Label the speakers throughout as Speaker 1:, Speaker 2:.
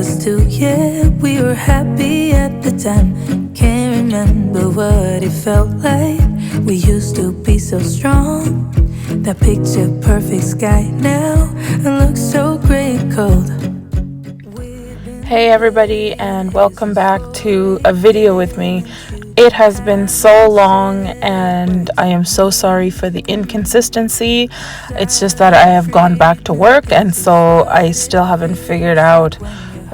Speaker 1: us too, yeah. We were happy at the time. Can't remember what it felt like. We used to be so strong. That picture perfect sky now, it looks so gray cold.
Speaker 2: Hey everybody, and welcome back to a video with me. It has been so long and I am so sorry for the inconsistency. It's just that I have gone back to work, and so I still haven't figured out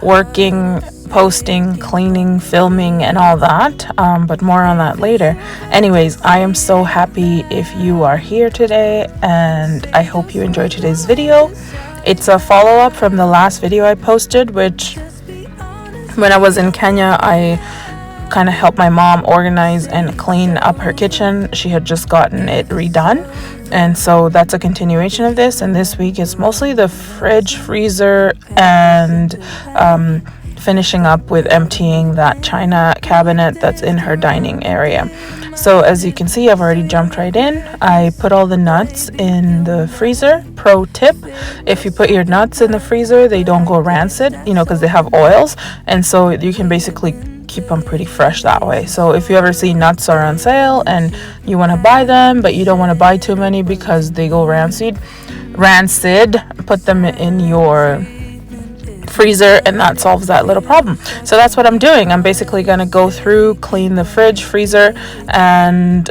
Speaker 2: working, posting, cleaning, filming, and all that, but more on that later. Anyways, I am so happy if you are here today, and I hope you enjoyed today's video. It's a follow-up from the last video I posted, which when I was in Kenya, I kind of helped my mom organize and clean up her kitchen. She had just gotten it redone, and so that's a continuation of this. And this week is mostly the fridge, freezer, and finishing up with emptying that china cabinet that's in her dining area. So as you can see, I've already jumped right in. I put all the nuts in the freezer. Pro tip, if you put your nuts in the freezer, they don't go rancid, because they have oils, and so you can basically keep them pretty fresh that way. So if you ever see nuts are on sale and you want to buy them, but you don't want to buy too many because they go rancid, put them in your freezer, and that solves that little problem. So that's what I'm doing. I'm basically going to go through, clean the fridge, freezer, and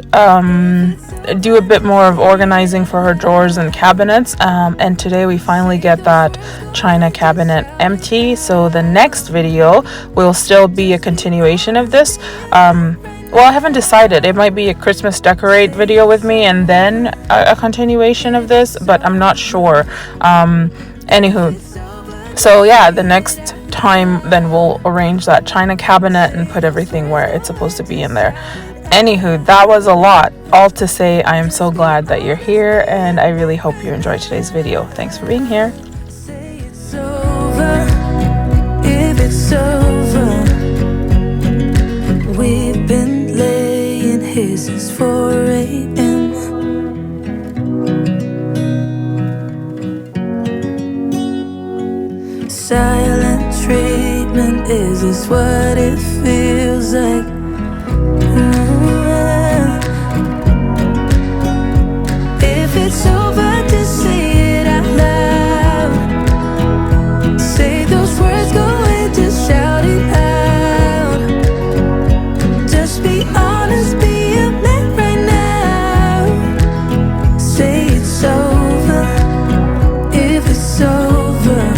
Speaker 2: do a bit more of organizing for her drawers and cabinets. And today we finally get that china cabinet empty. So the next video will still be a continuation of this. Well, I haven't decided. It might be a Christmas decorate video with me and then a continuation of this, but I'm not sure. Anywho, so yeah, the next time then we'll arrange that china cabinet and put everything where it's supposed to be in there. Anywho, that was a lot. All to say, I am so glad that you're here, and I really hope you enjoyed today's video. Thanks for being here.
Speaker 1: It's over, if it's over. We've been laying here since 4 a.m. Silent treatment, is this what it feels like? If it's over, just say it out loud. Say those words, go and just shout it out. Just be honest, be a man right now. Say it's over, if it's over.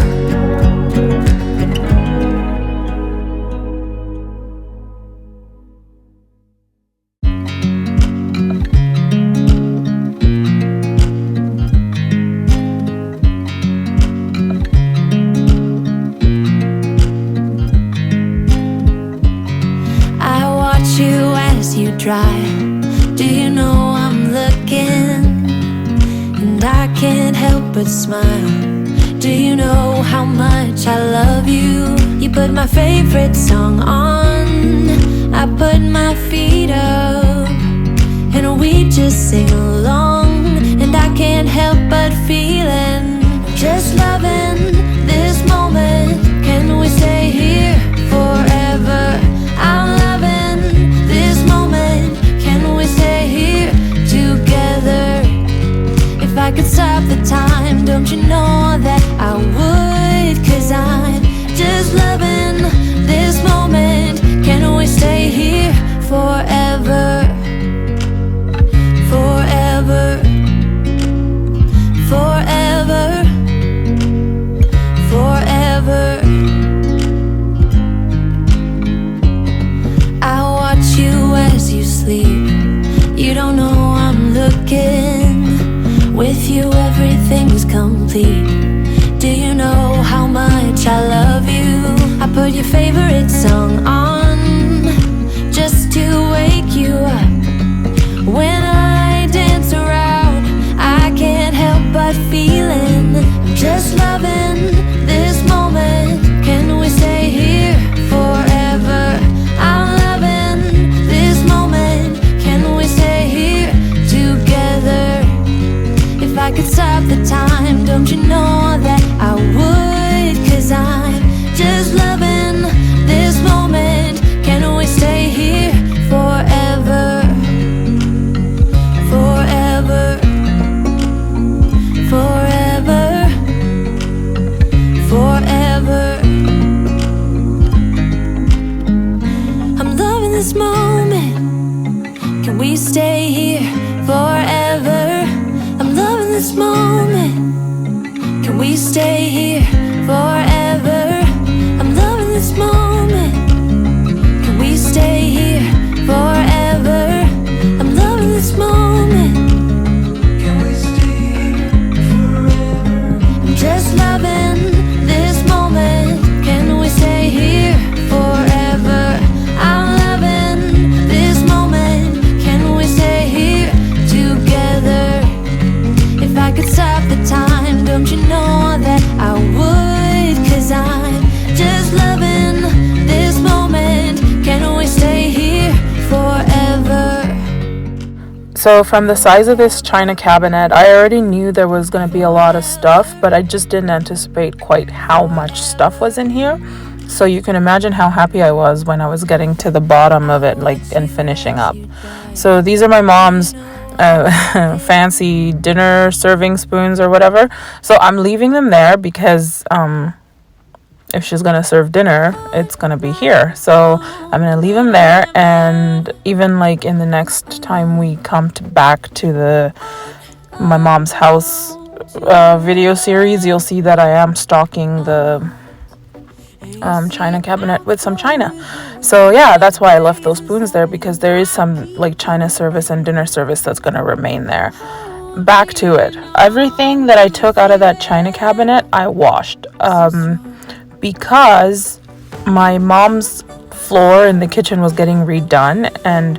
Speaker 1: Do you know I'm looking, and I can't help but smile? Do you know how much I love you? You put my favorite song on, I put my feet up, and we just sing along, and I can't help but feeling, just loving this moment. Can we stay here forever? I'm loving this moment. Can we stay here together? If I could stop the time, don't you know that I would? 'Cause I'm just loving this moment. Can we stay here forever? Forever. Forever. Forever. I watch you as you sleep. You don't know I'm looking. With you everything's complete. Do you know how much I love you? I put your favorite song on just to wake you up. When I dance around, I can't help but feeling, I'm just loving this moment. Can we stay here forever? I'm loving this moment. Can we stay here together? If I could stop the time, don't you know that I would? 'Cause I'm just loving forever. I'm loving this moment. Can we stay here forever? I'm loving this moment. Can we stay here forever? I'm loving this moment. Can we stay here forever? I'm loving this moment. Can we stay here forever? I'm just loving this moment. Can we stay here forever? I'm loving this moment. Can we stay here together? If I could stop the time, don't you know that I would? 'Cause I'm just loving this moment. Can we stay here forever?
Speaker 2: So from the size of this china cabinet, I already knew there was going to be a lot of stuff, but I just didn't anticipate quite how much stuff was in here. So you can imagine how happy I was when I was getting to the bottom of it, like, and finishing up. So these are my mom's fancy dinner serving spoons or whatever. So I'm leaving them there because if she's gonna serve dinner, it's gonna be here. So I'm gonna leave them there, and even like in the next time we come back to my mom's house video series, you'll see that I am stocking the china cabinet with some china. So yeah, that's why I left those spoons there, because there is some like china service and dinner service that's gonna remain there. Back to it. Everything that I took out of that china cabinet, I washed. Because my mom's floor in the kitchen was getting redone, and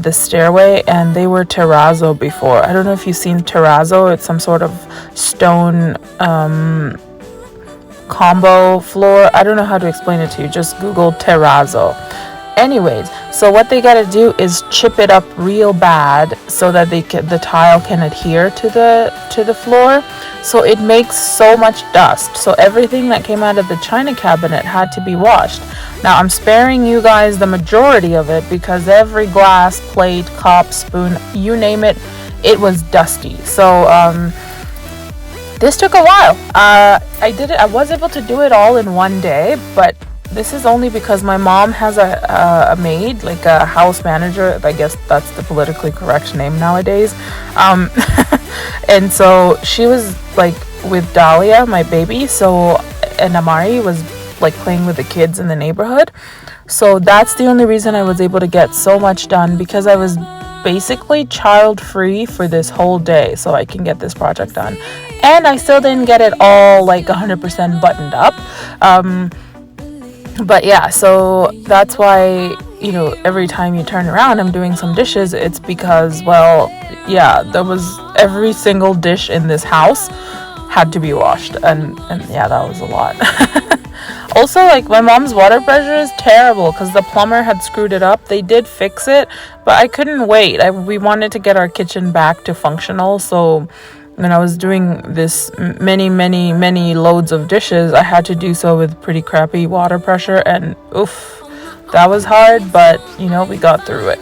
Speaker 2: the stairway, and they were terrazzo before. I don't know if you've seen terrazzo. It's some sort of stone combo floor. I don't know how to explain it to you. Just Google terrazzo. Anyways, so what they gotta do is chip it up real bad so that the tile can adhere to the floor. So it makes so much dust. So everything that came out of the china cabinet had to be washed. Now I'm sparing you guys the majority of it, because every glass, plate, cup, spoon, you name it, it was dusty. So this took a while. I was able to do it all in one day, but this is only because my mom has a maid, like a house manager. I guess that's the politically correct name nowadays. And so she was like with Dahlia, my baby. So, and Amari was like playing with the kids in the neighborhood. So that's the only reason I was able to get so much done, because I was basically child free for this whole day, so I can get this project done. And I still didn't get it all like 100% buttoned up. But yeah, so that's why, you know, every time you turn around, I'm doing some dishes. It's because, well, yeah, there was every single dish in this house had to be washed, and yeah, that was a lot. Also, like, my mom's water pressure is terrible because the plumber had screwed it up. They did fix it, but I couldn't wait. We wanted to get our kitchen back to functional, so when I was doing this many loads of dishes, I had to do so with pretty crappy water pressure, and oof, that was hard, but you know, we got through it.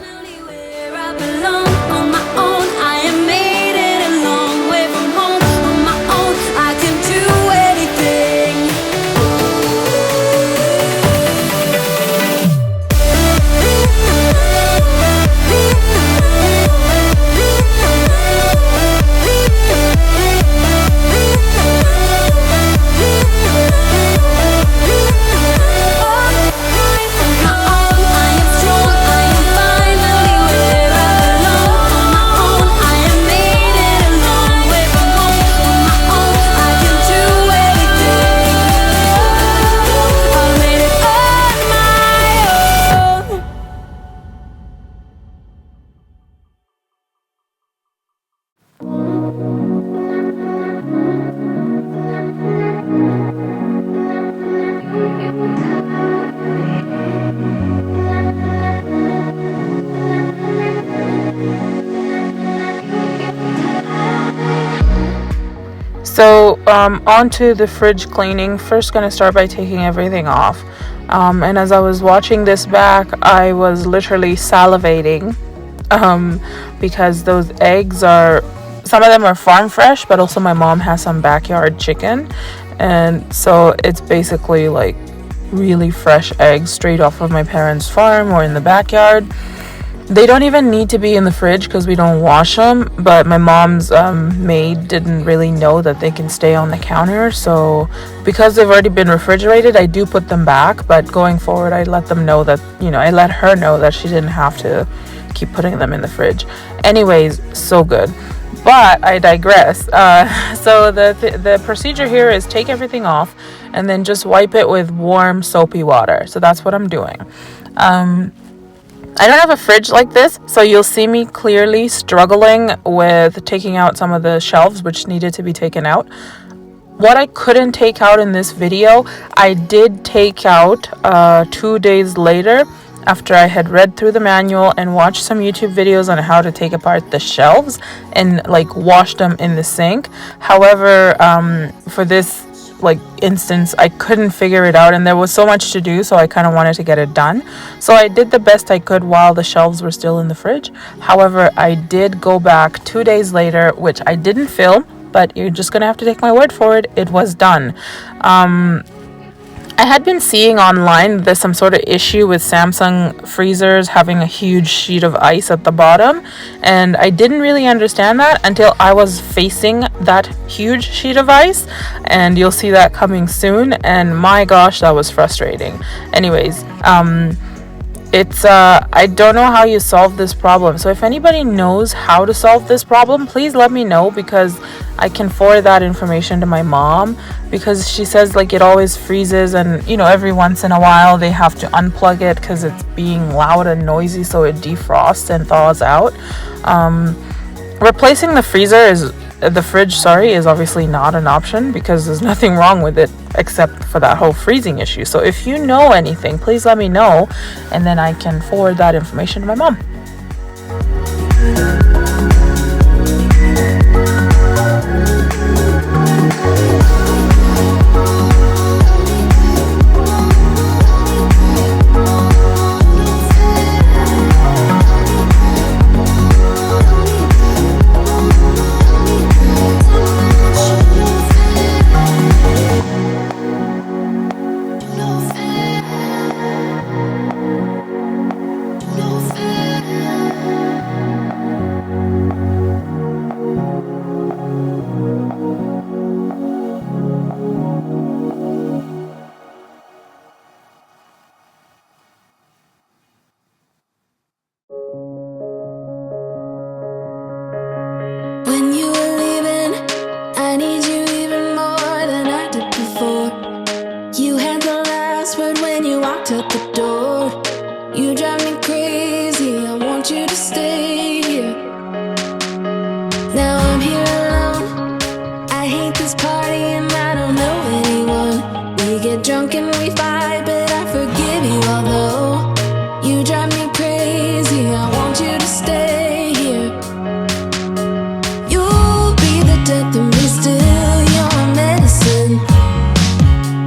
Speaker 2: So on to the fridge cleaning. First gonna start by taking everything off. And as I was watching this back, I was literally salivating because those eggs are, some of them are farm fresh, but also my mom has some backyard chicken. And so it's basically like really fresh eggs straight off of my parents' farm or in the backyard. They don't even need to be in the fridge because we don't wash them, but my mom's maid didn't really know that they can stay on the counter, so because they've already been refrigerated, I do put them back. But going forward, I let them know that, I let her know that she didn't have to keep putting them in the fridge. Anyways, so good. But I digress. So the procedure here is take everything off and then just wipe it with warm soapy water. So that's what I'm doing. I don't have a fridge like this, so you'll see me clearly struggling with taking out some of the shelves which needed to be taken out. What I couldn't take out in this video, I did take out 2 days later after I had read through the manual and watched some YouTube videos on how to take apart the shelves and like wash them in the sink. However, for this instance, I couldn't figure it out and there was so much to do, so I kind of wanted to get it done. So I did the best I could while the shelves were still in the fridge. However, I did go back 2 days later, which I didn't film, but you're just gonna have to take my word for it. It was done. I had been seeing online there's some sort of issue with Samsung freezers having a huge sheet of ice at the bottom, and I didn't really understand that until I was facing that huge sheet of ice, and you'll see that coming soon, and my gosh, that was frustrating. Anyways, I don't know how you solve this problem, so if anybody knows how to solve this problem, please let me know, because I can forward that information to my mom, because she says it always freezes, and every once in a while they have to unplug it because it's being loud and noisy, so it defrosts and thaws out. Replacing the fridge is obviously not an option because there's nothing wrong with it except for that whole freezing issue. So if you know anything, please let me know, and then I can forward that information to my mom.
Speaker 1: When you were leaving, I need you even more than I did before. You had the last word when you walked out the door. You drive me crazy, I want you to stay here. Now I'm here alone, I hate this party and I don't know anyone. We get drunk and we fight, but I forgive you, although you drive me crazy, I want you to stay here. Death and me still your medicine.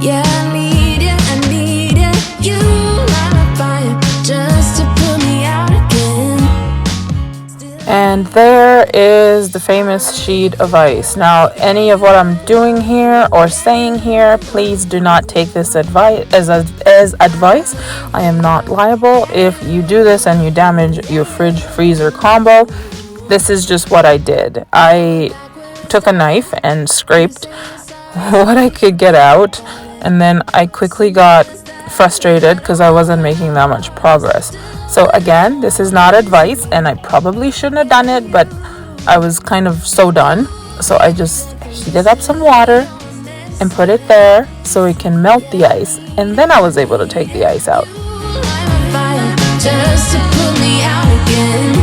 Speaker 1: Yeah, I need you. You light my fire just to put me out again.
Speaker 2: And there is the famous sheet of ice. Now, any of what I'm doing here or saying here, please do not take this advice as advice. I am not liable if you do this and you damage your fridge freezer combo. This is just what I did. I took a knife and scraped what I could get out, and then I quickly got frustrated because I wasn't making that much progress. So again, this is not advice and I probably shouldn't have done it, but I was kind of so done, so I just heated up some water and put it there so it can melt the ice, and then I was able to take the ice out.
Speaker 1: Just to put me out again.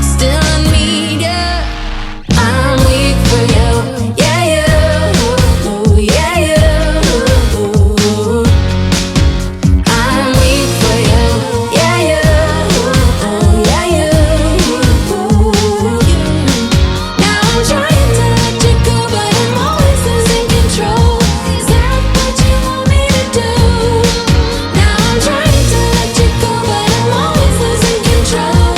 Speaker 1: Still I need you. I'm weak for you. Yeah, you. Yeah, you. I'm weak for you. Yeah, you. Yeah, you. Now I'm trying to let you go, but I'm always losing control. Is that what you want me to do? Now I'm trying to let you go, but I'm always losing control.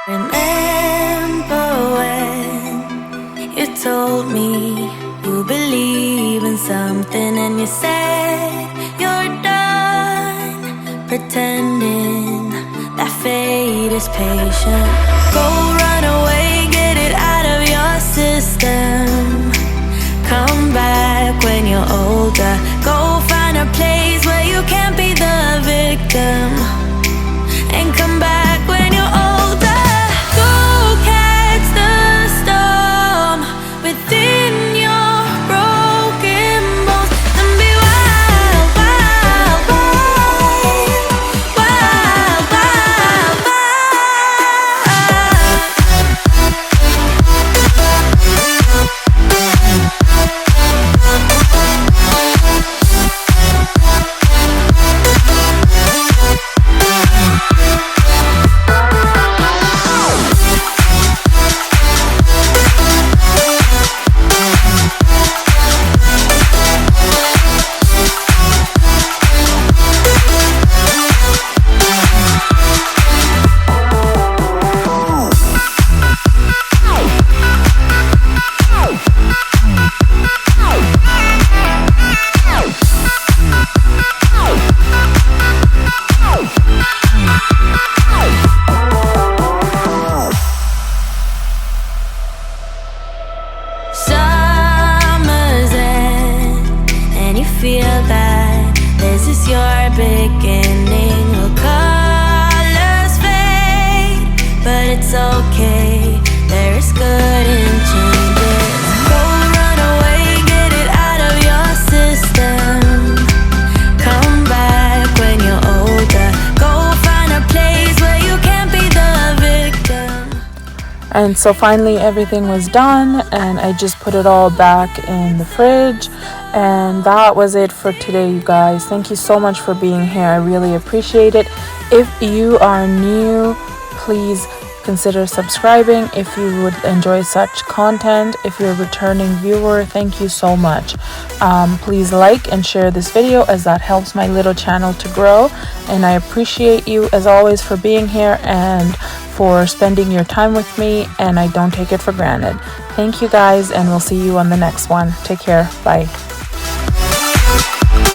Speaker 1: Remember when you told me you believe in something, and you said you're done pretending that fate is patient. Go run away, get it out of your system. Come back when you're older. Go find a place where you can't be the victim, and come back when you're older. Go catch the storm within your broken bones, and be wild, wild, wild, wild, wild, wild. Summer's end, and you feel that this is your beginning. Well, colors fade, but it's okay. There is good in changes. Go run away, get it out of your system. Come back when you're older. Go find a place where you can't be the victim.
Speaker 2: And so finally everything was done, and I just put it all back in the fridge. And that was it for today, you guys. Thank you so much for being here. I really appreciate it. If you are new, please consider subscribing if you would enjoy such content. If you're a returning viewer, thank you so much. Please like and share this video, as that helps my little channel to grow. And I appreciate you as always for being here and for spending your time with me, and I don't take it for granted. Thank you guys, and we'll see you on the next one. Take care. Bye.